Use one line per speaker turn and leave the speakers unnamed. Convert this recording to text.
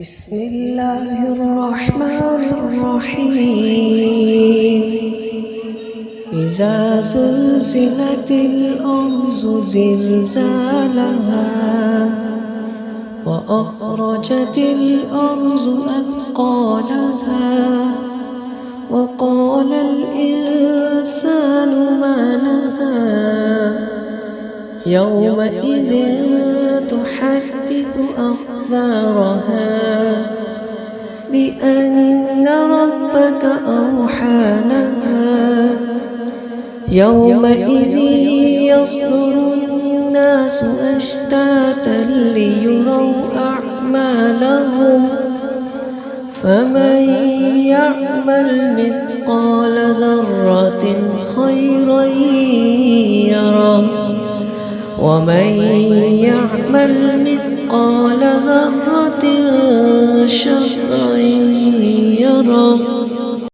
بسم الله الرحمن الرحيم إذا زلزلت الأرض زلزالها وأخرجت الأرض أثقالها وقال الإنسان ما لها يومئذ تحدث أخبارها بأن ربك أوحى لها يومئذ يصدر الناس أشتاتا ليروا أعمالهم فمن يعمل مثقال ذرة خيرا يره ومن يعمل مثقال ذرة شرا يره